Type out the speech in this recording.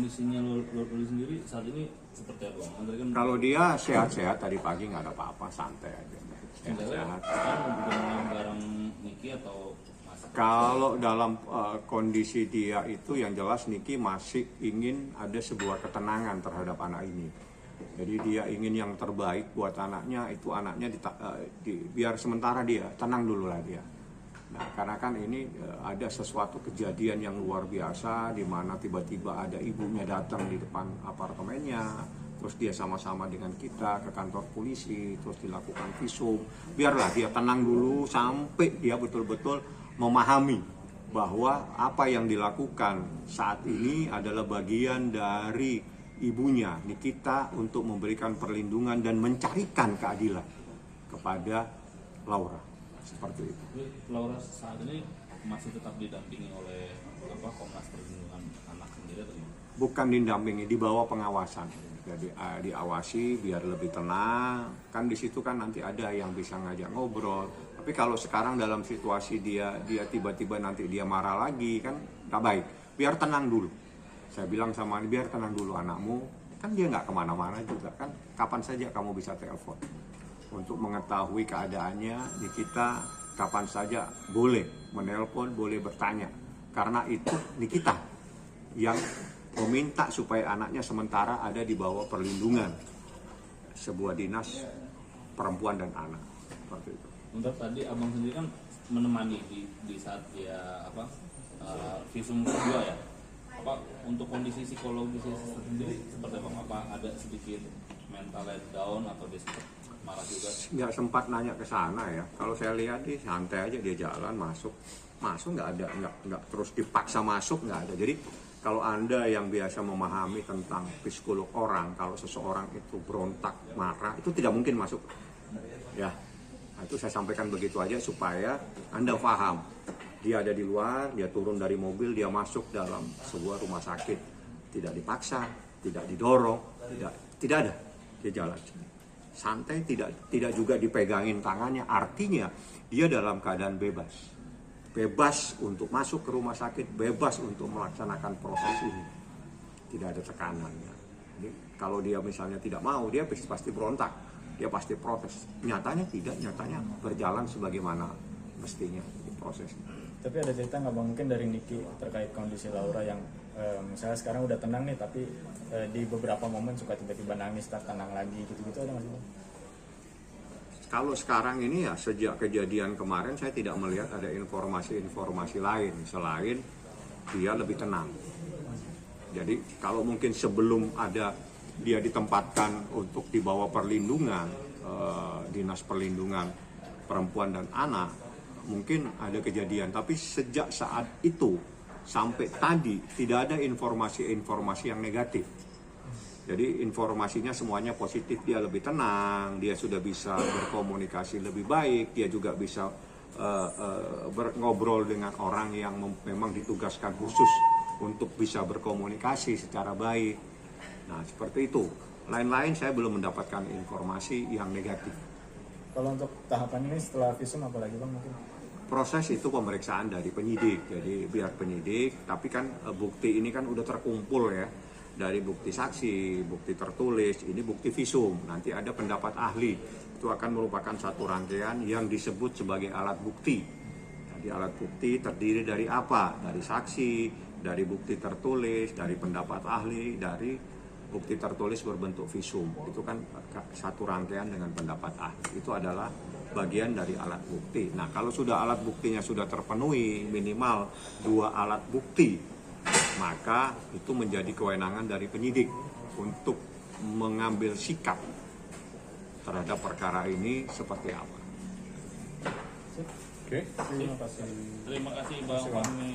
kondisinya Loli sendiri saat ini seperti apa? Kan kalau dia sehat-sehat tadi pagi nggak ada apa-apa, santai aja. sehat. Kan bukan barang Niki atau masih? Kalau dalam kondisi dia itu yang jelas Niki masih ingin ada sebuah ketenangan terhadap anak ini. Jadi dia ingin yang terbaik buat anaknya, itu anaknya biar sementara dia tenang dulu lah dia. Nah, karena kan ini ada sesuatu kejadian yang luar biasa di mana tiba-tiba ada ibunya datang di depan apartemennya, terus dia sama-sama dengan kita ke kantor polisi, terus dilakukan visum. Biarlah dia tenang dulu sampai dia betul-betul memahami bahwa apa yang dilakukan saat ini adalah bagian dari ibunya Nikita untuk memberikan perlindungan dan mencarikan keadilan kepada Laura. Seperti itu. Laura saat ini masih tetap didampingi oleh Komnas Perlindungan Anak sendiri atau gimana? Bukan didampingi, di bawah pengawasan. Jadi diawasi biar lebih tenang. Kan di situ kan nanti ada yang bisa ngajak ngobrol. Tapi kalau sekarang dalam situasi dia tiba-tiba nanti dia marah lagi kan nggak baik. Biar tenang dulu. Saya bilang sama dia, biar tenang dulu anakmu. Kan dia nggak kemana-mana juga kan. Kapan saja kamu bisa telepon untuk mengetahui keadaannya di kita, kapan saja boleh menelpon, boleh bertanya. Karena itu Nikita yang meminta supaya anaknya sementara ada di bawah perlindungan sebuah dinas perempuan dan anak. Seperti itu. Untuk tadi abang sendiri kan menemani di saat dia visum kedua ya. Untuk kondisi psikologis sendiri seperti apa ada sedikit mental letdown atau dia sempat marah juga? Nggak sempat nanya ke sana ya. Kalau saya lihat dia santai aja, dia jalan masuk nggak terus dipaksa masuk, nggak ada. Jadi kalau Anda yang biasa memahami tentang psikolog orang, kalau seseorang itu berontak marah itu tidak mungkin masuk ya. Nah, itu saya sampaikan begitu aja supaya Anda paham. Dia ada di luar, dia turun dari mobil, dia masuk dalam sebuah rumah sakit, tidak dipaksa, tidak didorong, tidak ada. Dia jalan santai, tidak juga dipegangin tangannya. Artinya dia dalam keadaan bebas untuk masuk ke rumah sakit, bebas untuk melaksanakan proses ini, tidak ada tekanannya. Jadi kalau dia misalnya tidak mau, dia pasti berontak, dia pasti protes. Nyatanya tidak, nyatanya berjalan sebagaimana mestinya di prosesnya. Tapi ada cerita nggak Bang, mungkin dari Niki terkait kondisi Laura yang misalnya sekarang udah tenang nih, tapi di beberapa momen suka tiba-tiba nangis, tenang lagi gitu-gitu, ada nggak sih Bang? Kalau sekarang ini ya sejak kejadian kemarin saya tidak melihat ada informasi-informasi lain selain dia lebih tenang. Jadi kalau mungkin sebelum ada dia ditempatkan untuk di bawah perlindungan Dinas Perlindungan Perempuan dan Anak, mungkin ada kejadian, tapi sejak saat itu sampai tadi tidak ada informasi-informasi yang negatif. Jadi informasinya semuanya positif, dia lebih tenang, dia sudah bisa berkomunikasi lebih baik, dia juga bisa ngobrol dengan orang yang memang ditugaskan khusus untuk bisa berkomunikasi secara baik. Nah seperti itu. Lain-lain saya belum mendapatkan informasi yang negatif. Kalau untuk tahapan ini setelah visum apa lagi Bang mungkin? Proses itu pemeriksaan dari penyidik, jadi biar penyidik, tapi kan bukti ini kan udah terkumpul ya, dari bukti saksi, bukti tertulis, ini bukti visum, nanti ada pendapat ahli, itu akan merupakan satu rangkaian yang disebut sebagai alat bukti. Jadi alat bukti terdiri dari apa? Dari saksi, dari bukti tertulis, dari pendapat ahli, dari bukti tertulis berbentuk visum, itu kan satu rangkaian dengan pendapat ahli, itu adalah bagian dari alat bukti. Nah kalau sudah alat buktinya sudah terpenuhi minimal 2 alat bukti, maka itu menjadi kewenangan dari penyidik untuk mengambil sikap terhadap perkara ini seperti apa. Oke, terima kasih. Terima kasih Bang Fahmi.